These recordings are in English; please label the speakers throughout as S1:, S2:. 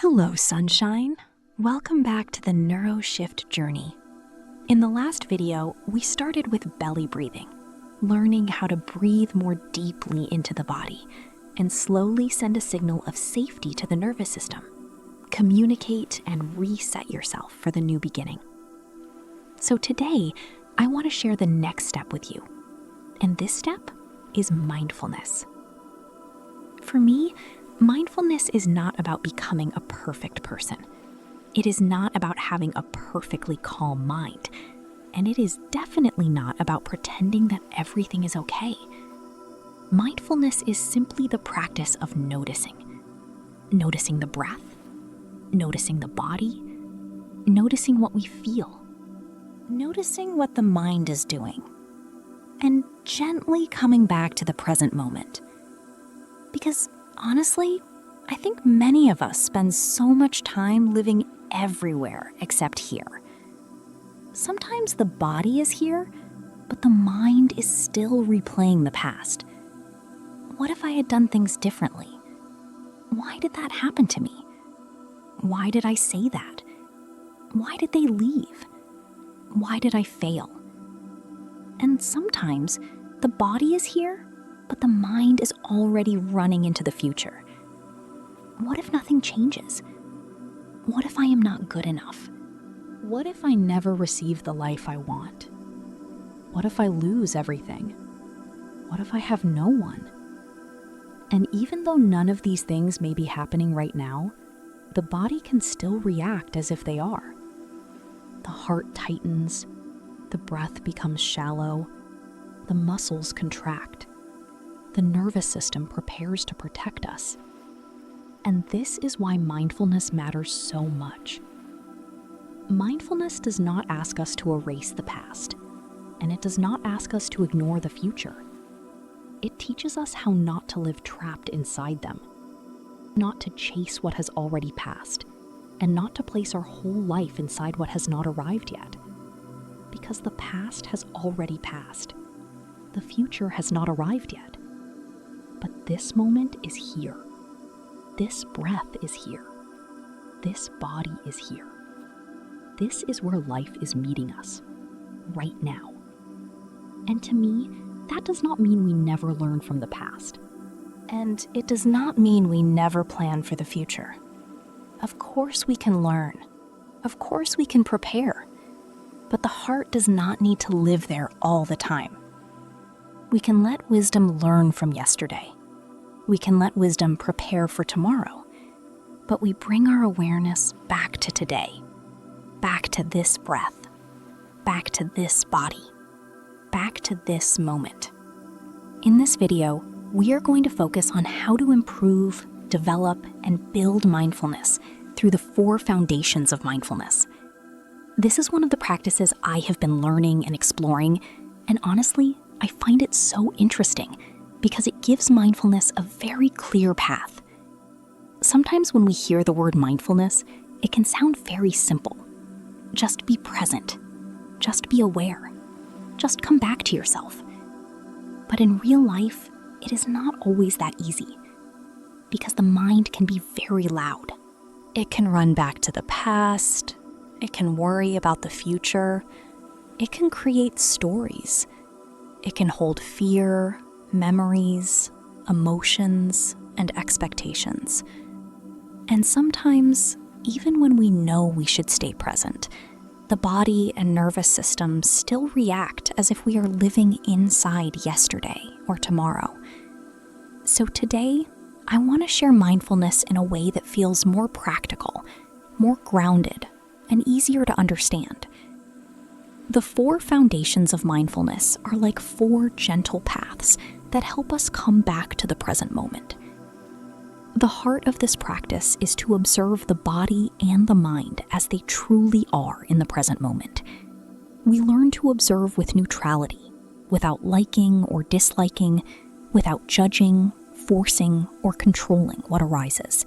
S1: Hello, sunshine. Welcome back to the NeuroShift journey. In the last video, we started with belly breathing, learning how to breathe more deeply into the body and slowly send a signal of safety to the nervous system. Communicate and reset yourself for the new beginning. So today, I want to share the next step with you. And this step is mindfulness. For me, mindfulness is not about becoming a perfect person. It is not about having a perfectly calm mind. And it is definitely not about pretending that everything is okay. Mindfulness is simply the practice of noticing. Noticing the breath, noticing the body, noticing what we feel, noticing what the mind is doing, and gently coming back to the present moment. Because honestly, I think many of us spend so much time living everywhere except here. Sometimes the body is here, but the mind is still replaying the past. What if I had done things differently? Why did that happen to me? Why did I say that? Why did they leave? Why did I fail? And sometimes the body is here, but the mind is already running into the future. What if nothing changes? What if I am not good enough? What if I never receive the life I want? What if I lose everything? What if I have no one? And even though none of these things may be happening right now, the body can still react as if they are. The heart tightens, the breath becomes shallow, the muscles contract. The nervous system prepares to protect us. And this is why mindfulness matters so much. Mindfulness does not ask us to erase the past, and it does not ask us to ignore the future. It teaches us how not to live trapped inside them, not to chase what has already passed, and not to place our whole life inside what has not arrived yet. Because the past has already passed. The future has not arrived yet. But this moment is here. This breath is here. This body is here. This is where life is meeting us, right now. And to me, that does not mean we never learn from the past. And it does not mean we never plan for the future. Of course we can learn. Of course we can prepare. But the heart does not need to live there all the time. We can let wisdom learn from yesterday. We can let wisdom prepare for tomorrow. But we bring our awareness back to today, back to this breath, back to this body, back to this moment. In this video, we are going to focus on how to improve, develop, and build mindfulness through the 4 foundations of mindfulness. This is one of the practices I have been learning and exploring, and honestly, I find it so interesting because it gives mindfulness a very clear path. Sometimes when we hear the word mindfulness, it can sound very simple. Just be present. Just be aware. Just come back to yourself. But in real life, it is not always that easy because the mind can be very loud. It can run back to the past. It can worry about the future. It can create stories. It can hold fear, memories, emotions, and expectations. And sometimes, even when we know we should stay present, the body and nervous system still react as if we are living inside yesterday or tomorrow. So today, I want to share mindfulness in a way that feels more practical, more grounded, and easier to understand. The 4 foundations of mindfulness are like 4 gentle paths that help us come back to the present moment. The heart of this practice is to observe the body and the mind as they truly are in the present moment. We learn to observe with neutrality, without liking or disliking, without judging, forcing, or controlling what arises.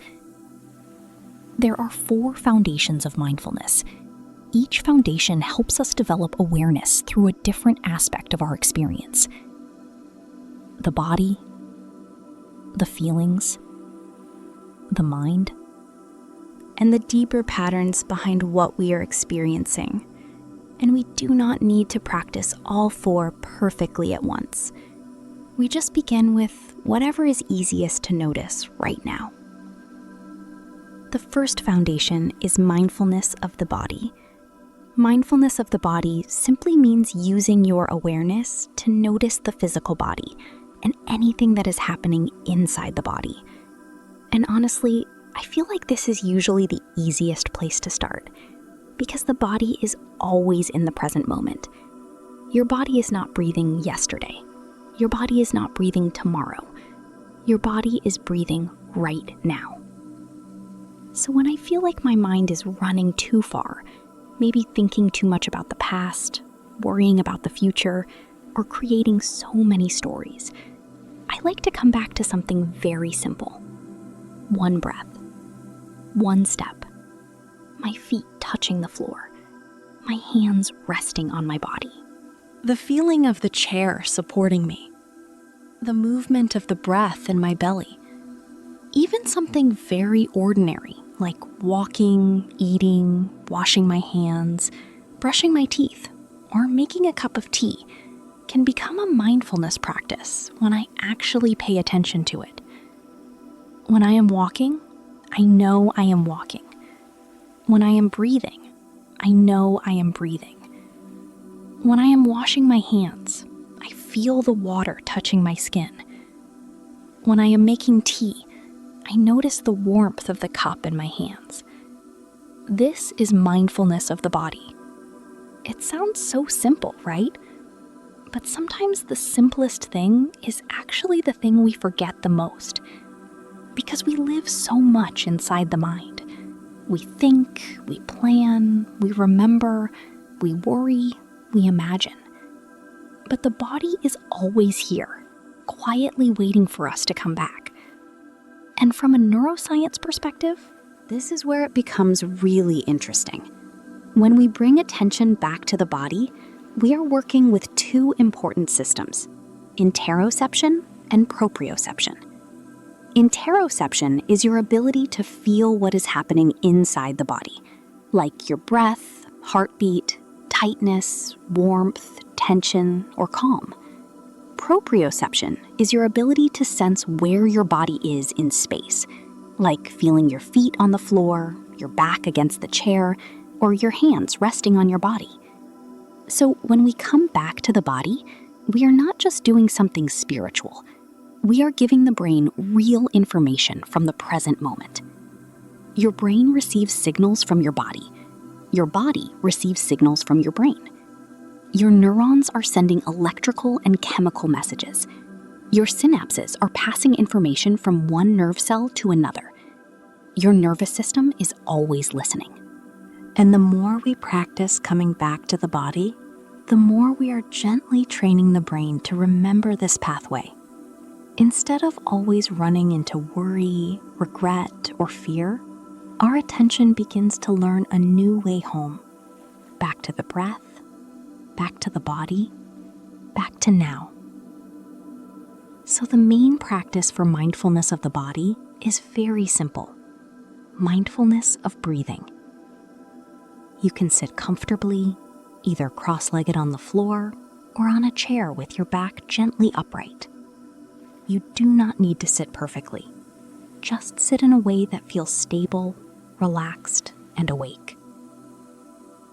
S1: There are 4 foundations of mindfulness. Each foundation helps us develop awareness through a different aspect of our experience. The body, the feelings, the mind, and the deeper patterns behind what we are experiencing. And we do not need to practice all four perfectly at once. We just begin with whatever is easiest to notice right now. The first foundation is mindfulness of the body. Mindfulness of the body simply means using your awareness to notice the physical body and anything that is happening inside the body. And honestly, I feel like this is usually the easiest place to start, because the body is always in the present moment. Your body is not breathing yesterday. Your body is not breathing tomorrow. Your body is breathing right now. So when I feel like my mind is running too far, maybe thinking too much about the past, worrying about the future, or creating so many stories, I like to come back to something very simple. One breath. One step. My feet touching the floor. My hands resting on my body. The feeling of the chair supporting me. The movement of the breath in my belly. Even something very ordinary, like walking, eating, washing my hands, brushing my teeth, or making a cup of tea, can become a mindfulness practice when I actually pay attention to it. When I am walking, I know I am walking. When I am breathing, I know I am breathing. When I am washing my hands, I feel the water touching my skin. When I am making tea, I notice the warmth of the cup in my hands. This is mindfulness of the body. It sounds so simple, right? But sometimes the simplest thing is actually the thing we forget the most, because we live so much inside the mind. We think, we plan, we remember, we worry, we imagine. But the body is always here, quietly waiting for us to come back. And from a neuroscience perspective, this is where it becomes really interesting. When we bring attention back to the body, we are working with two important systems, interoception and proprioception. Interoception is your ability to feel what is happening inside the body, like your breath, heartbeat, tightness, warmth, tension, or calm. Proprioception is your ability to sense where your body is in space, like feeling your feet on the floor, your back against the chair, or your hands resting on your body. So when we come back to the body, we are not just doing something spiritual. We are giving the brain real information from the present moment. Your brain receives signals from your body. Your body receives signals from your brain. Your neurons are sending electrical and chemical messages. Your synapses are passing information from one nerve cell to another. Your nervous system is always listening. And the more we practice coming back to the body, the more we are gently training the brain to remember this pathway. Instead of always running into worry, regret, or fear, our attention begins to learn a new way home. Back to the breath, back to the body, back to now. So the main practice for mindfulness of the body is very simple. Mindfulness of breathing. You can sit comfortably, either cross-legged on the floor or on a chair with your back gently upright. You do not need to sit perfectly. Just sit in a way that feels stable, relaxed, and awake.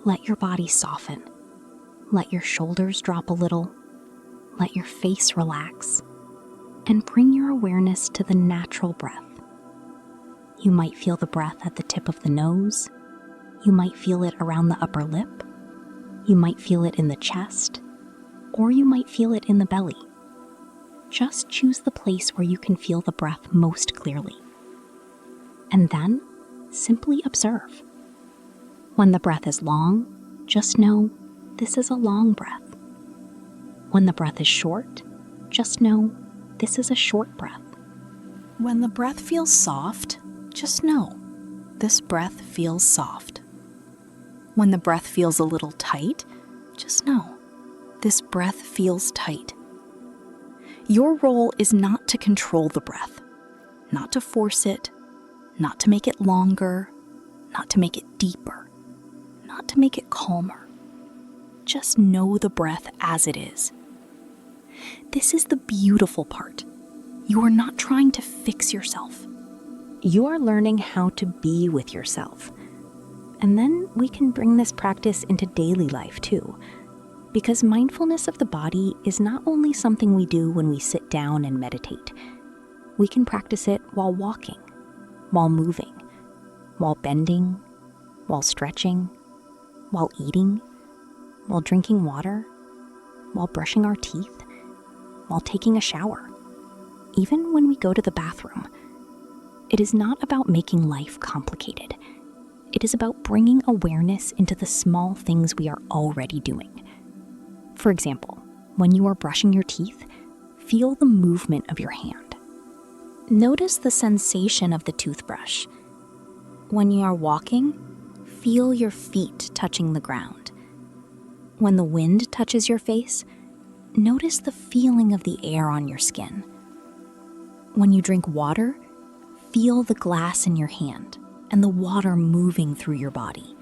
S1: Let your body soften. Let your shoulders drop a little. Let your face relax. And bring your awareness to the natural breath. You might feel the breath at the tip of the nose. You might feel it around the upper lip. You might feel it in the chest. Or you might feel it in the belly. Just choose the place where you can feel the breath most clearly. And then, simply observe. When the breath is long, just know this is a long breath. When the breath is short, just know this is a short breath. When the breath feels soft, just know this breath feels soft. When the breath feels a little tight, just know this breath feels tight. Your role is not to control the breath, not to force it, not to make it longer, not to make it deeper, not to make it calmer. Just know the breath as it is. This is the beautiful part. You are not trying to fix yourself. You are learning how to be with yourself. And then we can bring this practice into daily life too, because mindfulness of the body is not only something we do when we sit down and meditate. We can practice it while walking, while moving, while bending, while stretching, while eating, while drinking water, while brushing our teeth, while taking a shower, even when we go to the bathroom. It is not about making life complicated. It is about bringing awareness into the small things we are already doing. For example, when you are brushing your teeth, feel the movement of your hand. Notice the sensation of the toothbrush. When you are walking, feel your feet touching the ground. When the wind touches your face, notice the feeling of the air on your skin. When you drink water, feel the glass in your hand and the water moving through your body.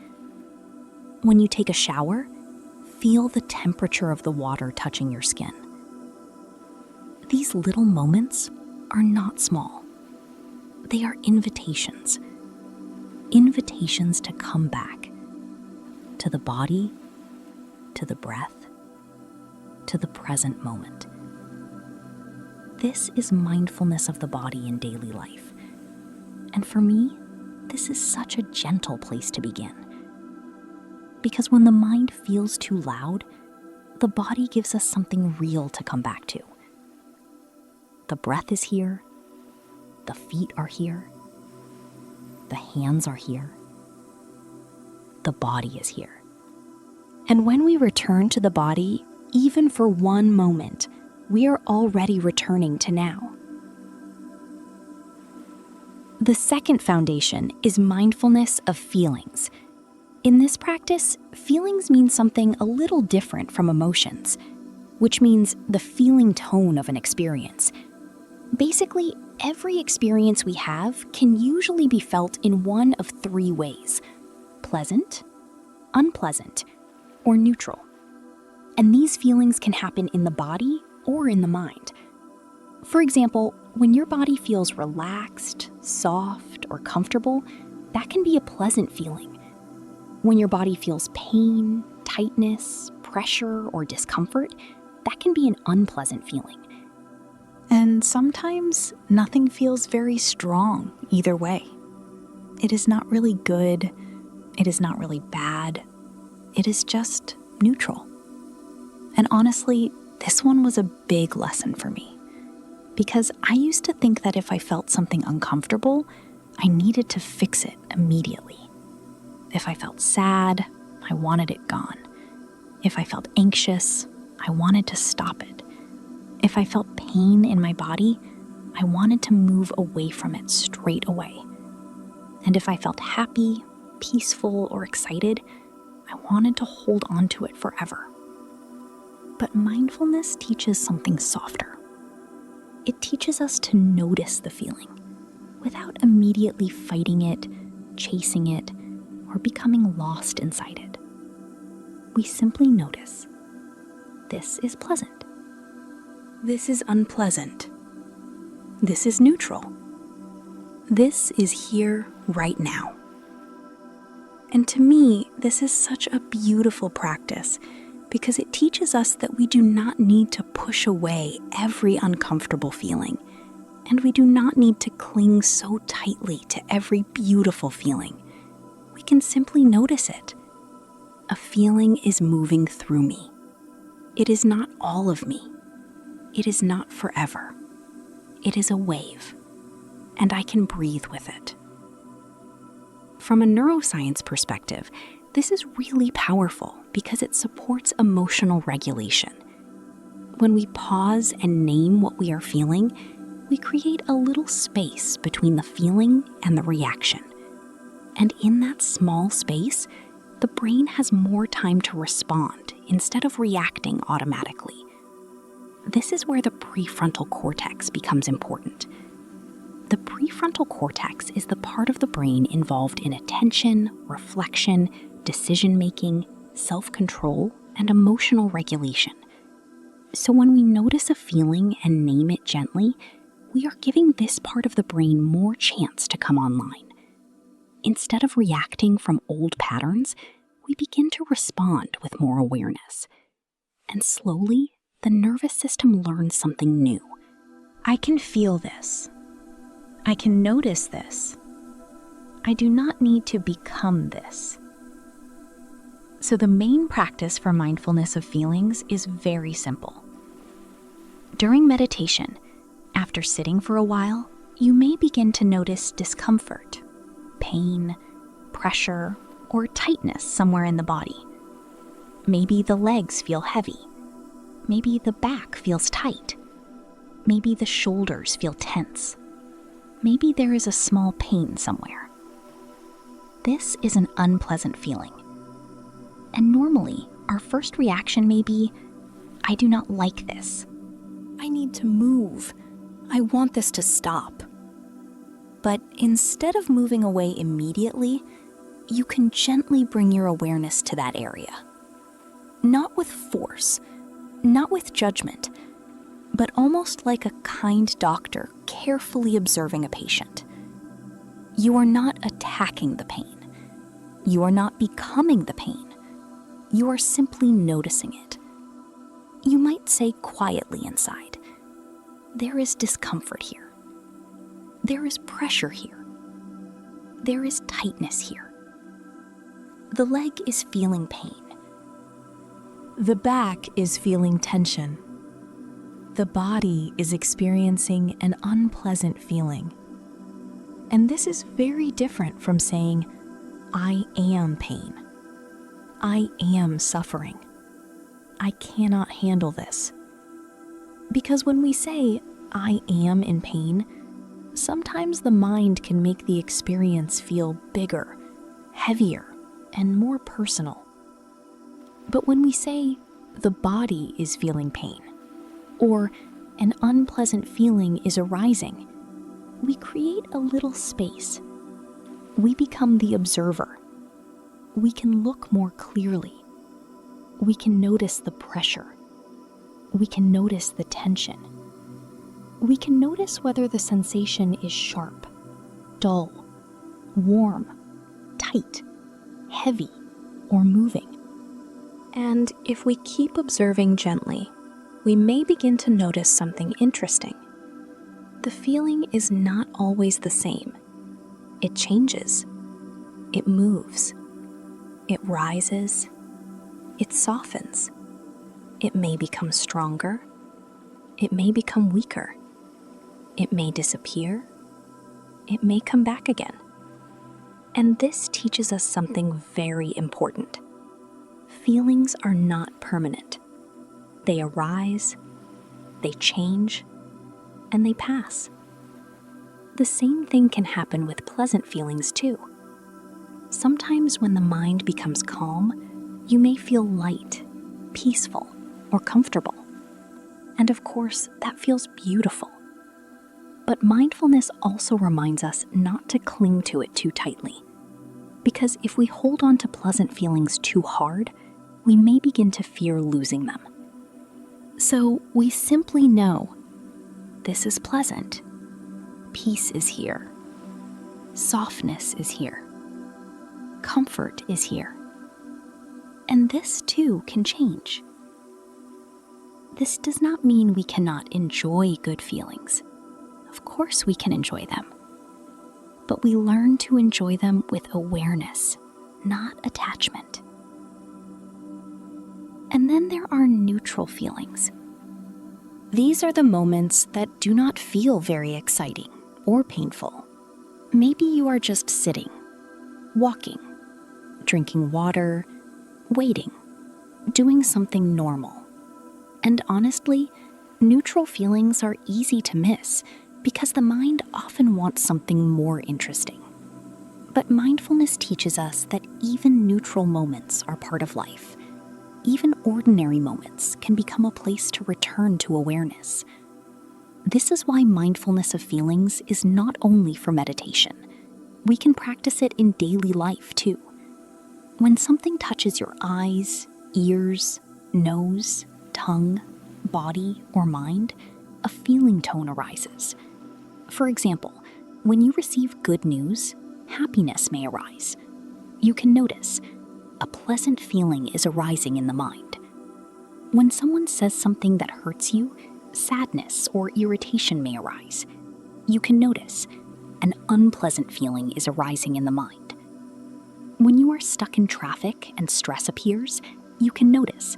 S1: When you take a shower, feel the temperature of the water touching your skin. These little moments are not small. They are invitations. Invitations to come back to the body, to the breath, to the present moment. This is mindfulness of the body in daily life. And for me, this is such a gentle place to begin. Because when the mind feels too loud, the body gives us something real to come back to. The breath is here, the feet are here, the hands are here, the body is here. And when we return to the body, even for one moment, we are already returning to now. The second foundation is mindfulness of feelings. In this practice, feelings mean something a little different from emotions, which means the feeling tone of an experience. Basically, every experience we have can usually be felt in one of three ways: pleasant, unpleasant, or neutral. And these feelings can happen in the body or in the mind. For example, when your body feels relaxed, soft, or comfortable, that can be a pleasant feeling. When your body feels pain, tightness, pressure, or discomfort, that can be an unpleasant feeling. And sometimes nothing feels very strong either way. It is not really good. It is not really bad. It is just neutral. And honestly, this one was a big lesson for me. Because I used to think that if I felt something uncomfortable, I needed to fix it immediately. If I felt sad, I wanted it gone. If I felt anxious, I wanted to stop it. If I felt pain in my body, I wanted to move away from it straight away. And if I felt happy, peaceful, or excited, I wanted to hold on to it forever. But mindfulness teaches something softer. It teaches us to notice the feeling without immediately fighting it, chasing it, or becoming lost inside it. We simply notice. This is pleasant. This is unpleasant. This is neutral. This is here right now. And to me, this is such a beautiful practice because it teaches us that we do not need to push away every uncomfortable feeling, and we do not need to cling so tightly to every beautiful feeling. We can simply notice it. A feeling is moving through me. It is not all of me. It is not forever. It is a wave, and I can breathe with it. From a neuroscience perspective, this is really powerful because it supports emotional regulation. When we pause and name what we are feeling, we create a little space between the feeling and the reaction. And in that small space, the brain has more time to respond instead of reacting automatically. This is where the prefrontal cortex becomes important. The prefrontal cortex is the part of the brain involved in attention, reflection, decision-making, self-control, and emotional regulation. So when we notice a feeling and name it gently, we are giving this part of the brain more chance to come online. Instead of reacting from old patterns, we begin to respond with more awareness. And slowly, the nervous system learns something new. I can feel this. I can notice this. I do not need to become this. So the main practice for mindfulness of feelings is very simple. During meditation, after sitting for a while, you may begin to notice discomfort, pain, pressure, or tightness somewhere in the body. Maybe the legs feel heavy. Maybe the back feels tight. Maybe the shoulders feel tense. Maybe there is a small pain somewhere. This is an unpleasant feeling. And normally, our first reaction may be, I do not like this. I need to move. I want this to stop. But instead of moving away immediately, you can gently bring your awareness to that area. Not with force, not with judgment, but almost like a kind doctor carefully observing a patient. You are not attacking the pain. You are not becoming the pain. You are simply noticing it. You might say quietly inside, there is discomfort here. There is pressure here. There is tightness here. The leg is feeling pain. The back is feeling tension. The body is experiencing an unpleasant feeling. And this is very different from saying, I am pain. I am suffering. I cannot handle this. Because when we say, I am in pain, sometimes the mind can make the experience feel bigger, heavier, and more personal. But when we say, the body is feeling pain, or an unpleasant feeling is arising, we create a little space. We become the observer. We can look more clearly. We can notice the pressure. We can notice the tension. We can notice whether the sensation is sharp, dull, warm, tight, heavy, or moving. And if we keep observing gently, we may begin to notice something interesting. The feeling is not always the same. It changes. It moves. It rises. It softens. It may become stronger. It may become weaker. It may disappear. It may come back again. And this teaches us something very important. Feelings are not permanent. They arise, they change, and they pass. The same thing can happen with pleasant feelings too. Sometimes when the mind becomes calm, you may feel light, peaceful, or comfortable. And of course, that feels beautiful. But mindfulness also reminds us not to cling to it too tightly. Because if we hold on to pleasant feelings too hard, we may begin to fear losing them. So we simply know, this is pleasant. Peace is here. Softness is here. Comfort is here. And this too can change. This does not mean we cannot enjoy good feelings. Of course we can enjoy them. But we learn to enjoy them with awareness, not attachment. And then there are neutral feelings. These are the moments that do not feel very exciting or painful. Maybe you are just sitting, walking, drinking water, waiting, doing something normal. And honestly, neutral feelings are easy to miss because the mind often wants something more interesting. But mindfulness teaches us that even neutral moments are part of life. Even ordinary moments can become a place to return to awareness. This is why mindfulness of feelings is not only for meditation. We can practice it in daily life too. When something touches your eyes, ears, nose, tongue, body, or mind, a feeling tone arises. For example, when you receive good news, happiness may arise. You can notice a pleasant feeling is arising in the mind. When someone says something that hurts you, sadness or irritation may arise. You can notice an unpleasant feeling is arising in the mind. When you are stuck in traffic and stress appears, you can notice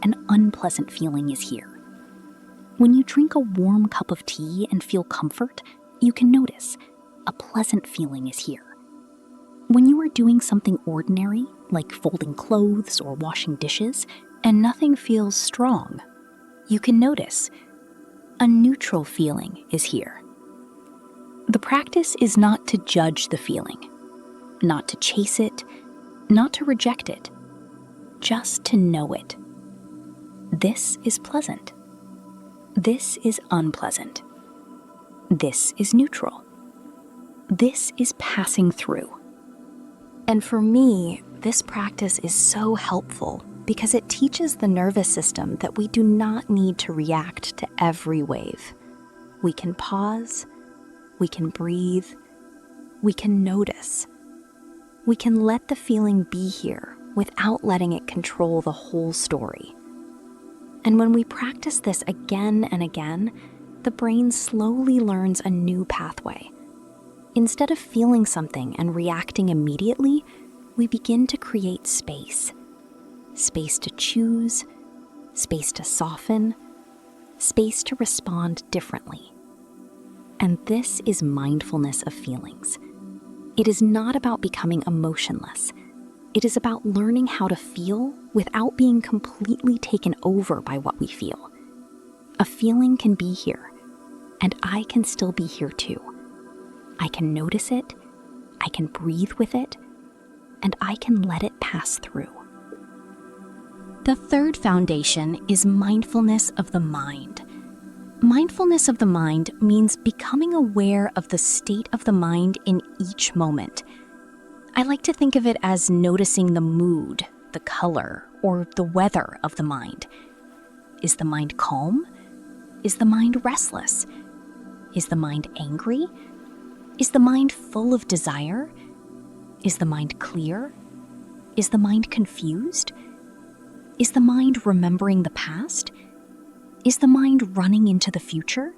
S1: an unpleasant feeling is here. When you drink a warm cup of tea and feel comfort, you can notice a pleasant feeling is here. When you are doing something ordinary, like folding clothes or washing dishes, and nothing feels strong, you can notice a neutral feeling is here. The practice is not to judge the feeling, not to chase it, not to reject it, just to know it. This is pleasant. This is unpleasant. This is neutral. This is passing through. And for me, this practice is so helpful because it teaches the nervous system that we do not need to react to every wave. We can pause, we can breathe, we can notice. We can let the feeling be here without letting it control the whole story. And when we practice this again and again, the brain slowly learns a new pathway. Instead of feeling something and reacting immediately, we begin to create space. Space to choose, space to soften, space to respond differently. And this is mindfulness of feelings. It is not about becoming emotionless. It is about learning how to feel without being completely taken over by what we feel. A feeling can be here, and I can still be here too. I can notice it, I can breathe with it, and I can let it pass through. The third foundation is mindfulness of the mind. Mindfulness of the mind means becoming aware of the state of the mind in each moment. I like to think of it as noticing the mood, the color, or the weather of the mind. Is the mind calm? Is the mind restless? Is the mind angry? Is the mind full of desire? Is the mind clear? Is the mind confused? Is the mind remembering the past? Is the mind running into the future?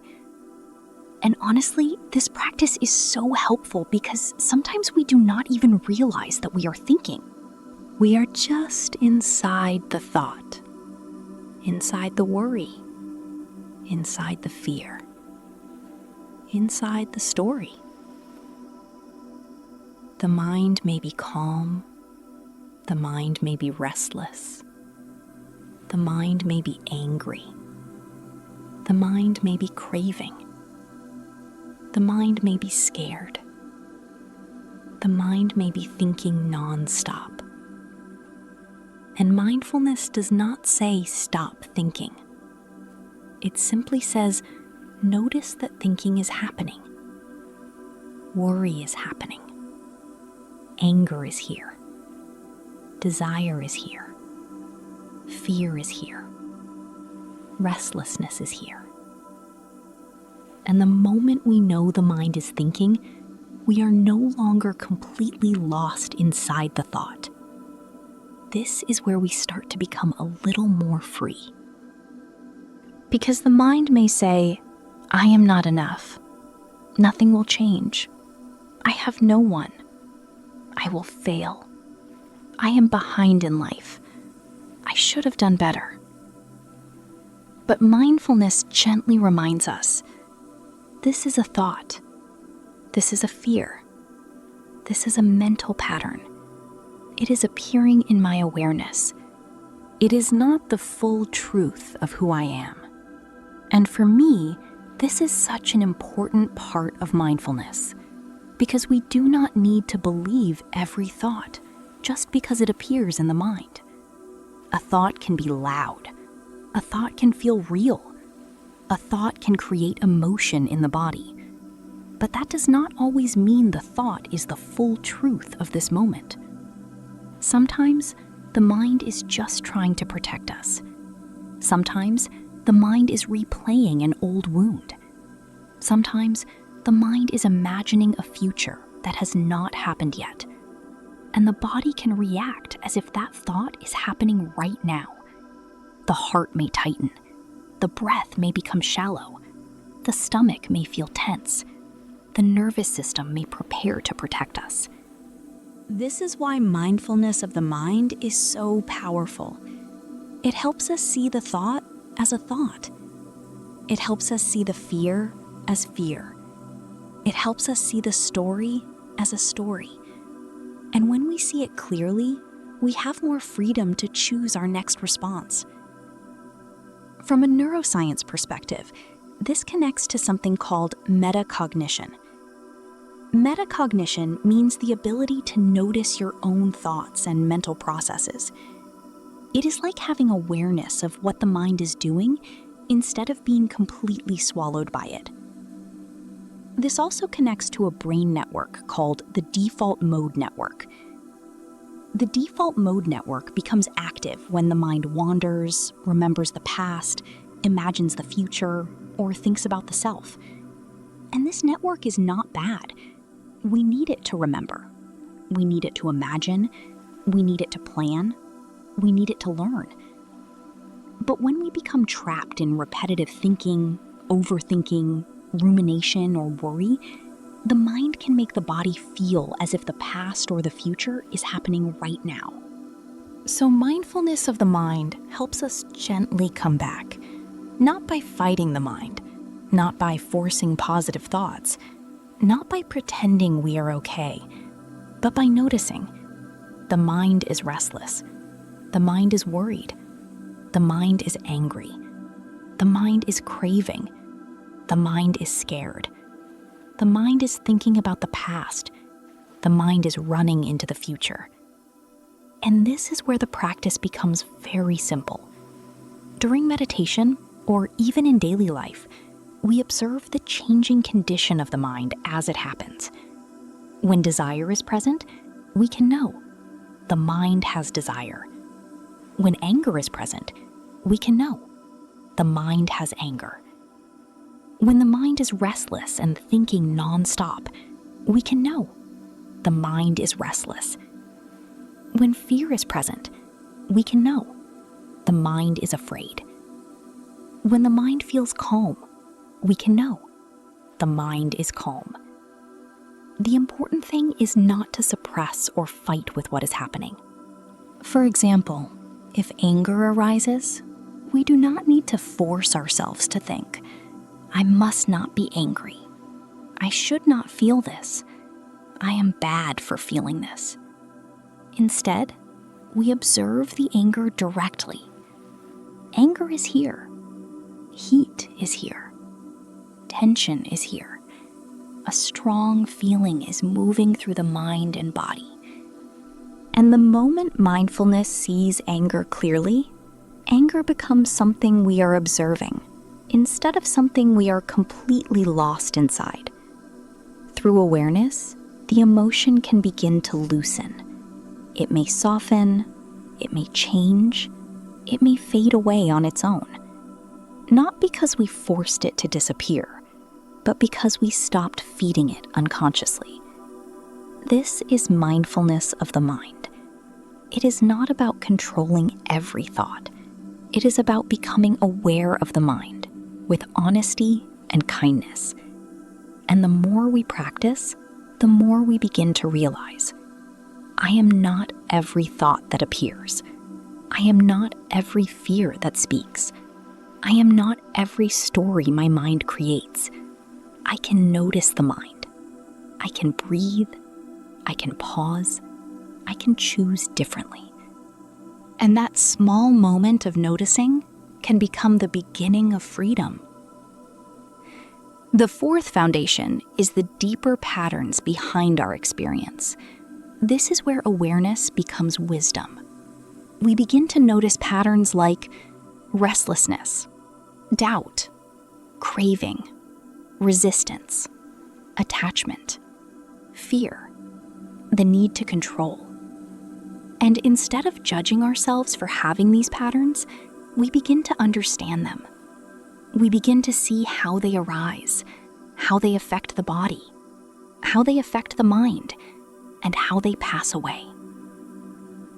S1: And honestly, this practice is so helpful because sometimes we do not even realize that we are thinking. We are just inside the thought, inside the worry, inside the fear, inside the story. The mind may be calm, the mind may be restless, the mind may be angry, the mind may be craving, the mind may be scared, the mind may be thinking non-stop. And mindfulness does not say stop thinking. It simply says notice that thinking is happening. Worry is happening. Anger is here. Desire is here. Fear is here. Restlessness is here. And the moment we know the mind is thinking, we are no longer completely lost inside the thought. This is where we start to become a little more free. Because the mind may say, I am not enough. Nothing will change. I have no one. I will fail. I am behind in life. I should have done better. But mindfulness gently reminds us, this is a thought. This is a fear. This is a mental pattern. It is appearing in my awareness. It is not the full truth of who I am. And for me, this is such an important part of mindfulness, because we do not need to believe every thought just because it appears in the mind. A thought can be loud. A thought can feel real. A thought can create emotion in the body, but that does not always mean the thought is the full truth of this moment. Sometimes the mind is just trying to protect us. Sometimes the mind is replaying an old wound. Sometimes the mind is imagining a future that has not happened yet. And the body can react as if that thought is happening right now. The heart may tighten. The breath may become shallow. The stomach may feel tense. The nervous system may prepare to protect us. This is why mindfulness of the mind is so powerful. It helps us see the thought as a thought. It helps us see the fear as fear. It helps us see the story as a story. And when we see it clearly, we have more freedom to choose our next response. From a neuroscience perspective, this connects to something called metacognition. Metacognition means the ability to notice your own thoughts and mental processes. It is like having awareness of what the mind is doing instead of being completely swallowed by it. This also connects to a brain network called the default mode network. The default mode network becomes active when the mind wanders, remembers the past, imagines the future, or thinks about the self. And this network is not bad. We need it to remember. We need it to imagine. We need it to plan. We need it to learn. But when we become trapped in repetitive thinking, overthinking, rumination, or worry, the mind can make the body feel as if the past or the future is happening right now. So mindfulness of the mind helps us gently come back, not by fighting the mind, not by forcing positive thoughts, not by pretending we are okay, but by noticing. The mind is restless. The mind is worried. The mind is angry. The mind is craving. The mind is scared. The mind is thinking about the past. The mind is running into the future. And this is where the practice becomes very simple. During meditation, or even in daily life, we observe the changing condition of the mind as it happens. When desire is present, we can know the mind has desire. When anger is present, we can know the mind has anger. When the mind is restless and thinking nonstop, we can know the mind is restless. When fear is present, we can know the mind is afraid. When the mind feels calm, we can know the mind is calm. The important thing is not to suppress or fight with what is happening. For example, if anger arises, we do not need to force ourselves to think, I must not be angry. I should not feel this. I am bad for feeling this. Instead, we observe the anger directly. Anger is here. Heat is here. Tension is here. A strong feeling is moving through the mind and body. And the moment mindfulness sees anger clearly, anger becomes something we are observing, instead of something we are completely lost inside. Through awareness, the emotion can begin to loosen. It may soften, it may change, it may fade away on its own. Not because we forced it to disappear, but because we stopped feeding it unconsciously. This is mindfulness of the mind. It is not about controlling every thought. It is about becoming aware of the mind with honesty and kindness. And the more we practice, the more we begin to realize, I am not every thought that appears. I am not every fear that speaks. I am not every story my mind creates. I can notice the mind. I can breathe. I can pause. I can choose differently. And that small moment of noticing can become the beginning of freedom. The fourth foundation is the deeper patterns behind our experience. This is where awareness becomes wisdom. We begin to notice patterns like restlessness, doubt, craving, resistance, attachment, fear, the need to control. And instead of judging ourselves for having these patterns, we begin to understand them. We begin to see how they arise, how they affect the body, how they affect the mind, and how they pass away.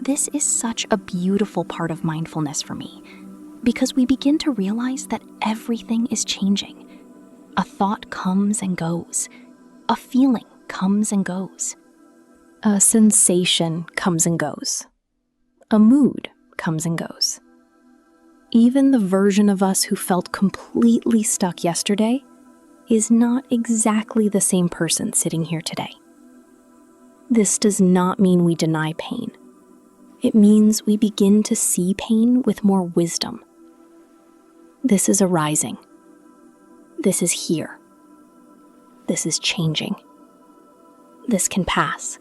S1: This is such a beautiful part of mindfulness for me, because we begin to realize that everything is changing. A thought comes and goes. A feeling comes and goes. A sensation comes and goes. A mood comes and goes. Even the version of us who felt completely stuck yesterday is not exactly the same person sitting here today. This does not mean we deny pain. It means we begin to see pain with more wisdom. This is arising. This is here. This is changing. This can pass.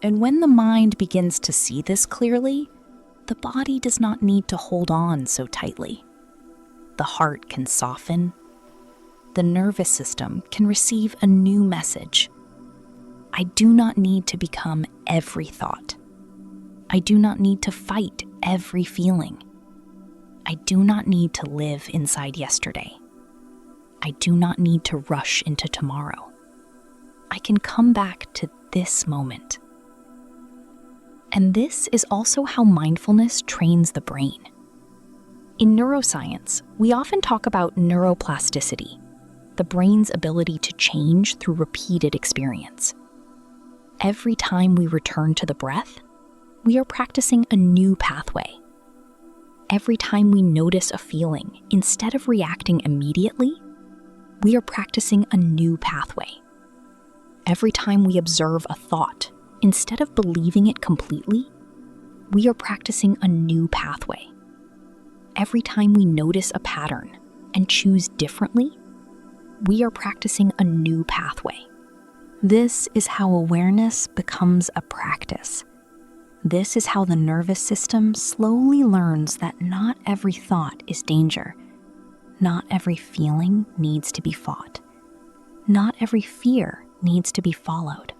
S1: And when the mind begins to see this clearly, the body does not need to hold on so tightly. The heart can soften. The nervous system can receive a new message. I do not need to become every thought. I do not need to fight every feeling. I do not need to live inside yesterday. I do not need to rush into tomorrow. I can come back to this moment. And this is also how mindfulness trains the brain. In neuroscience, we often talk about neuroplasticity, the brain's ability to change through repeated experience. Every time we return to the breath, we are practicing a new pathway. Every time we notice a feeling, instead of reacting immediately, we are practicing a new pathway. Every time we observe a thought, instead of believing it completely, we are practicing a new pathway. Every time we notice a pattern and choose differently, we are practicing a new pathway. This is how awareness becomes a practice. This is how the nervous system slowly learns that not every thought is danger. Not every feeling needs to be fought. Not every fear needs to be followed.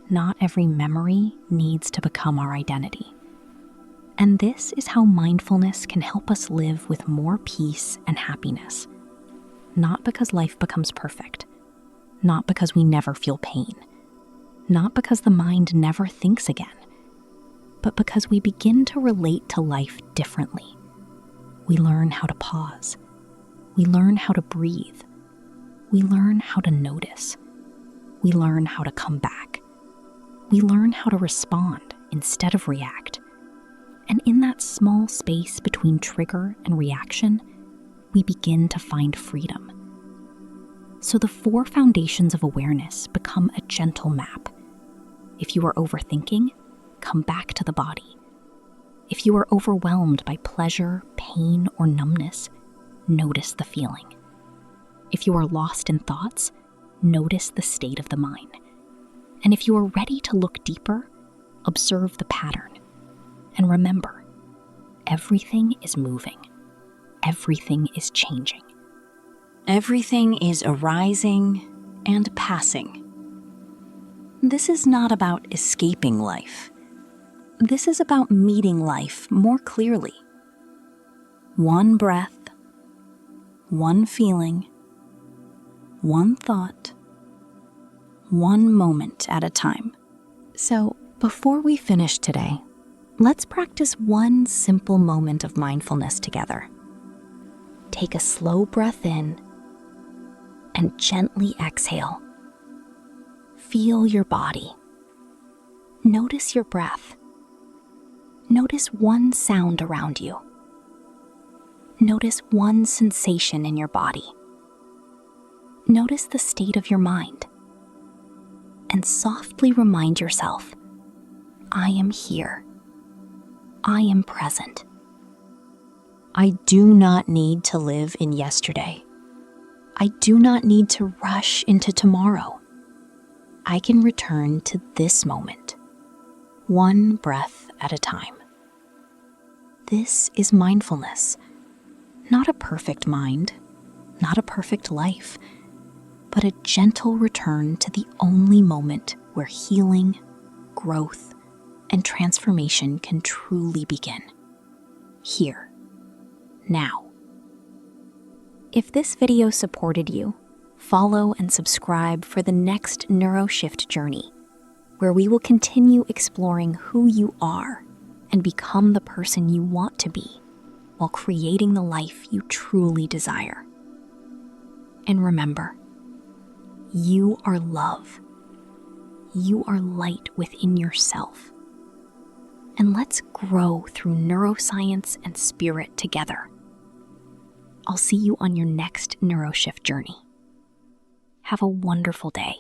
S1: Not every memory needs to become our identity. And this is how mindfulness can help us live with more peace and happiness. Not because life becomes perfect. Not because we never feel pain. Not because the mind never thinks again. But because we begin to relate to life differently. We learn how to pause. We learn how to breathe. We learn how to notice. We learn how to come back. We learn how to respond instead of react. And in that small space between trigger and reaction, we begin to find freedom. So the 4 foundations of awareness become a gentle map. If you are overthinking, come back to the body. If you are overwhelmed by pleasure, pain, or numbness, notice the feeling. If you are lost in thoughts, notice the state of the mind. And if you are ready to look deeper, observe the pattern. And remember, everything is moving. Everything is changing. Everything is arising and passing. This is not about escaping life. This is about meeting life more clearly. One breath, one feeling, one thought, one moment at a time. So, before we finish today, let's practice one simple moment of mindfulness together. Take a slow breath in and gently exhale. Feel your body. Notice your breath. Notice one sound around you. Notice one sensation in your body. Notice the state of your mind. And softly remind yourself, I am here. I am present. I do not need to live in yesterday. I do not need to rush into tomorrow. I can return to this moment, one breath at a time. This is mindfulness, not a perfect mind, not a perfect life, but a gentle return to the only moment where healing, growth, and transformation can truly begin. Here, now. If this video supported you, follow and subscribe for the next NeuroShift journey, where we will continue exploring who you are and become the person you want to be while creating the life you truly desire. And remember, you are love. You are light within yourself. And let's grow through neuroscience and spirit together. I'll see you on your next NeuroShift journey. Have a wonderful day.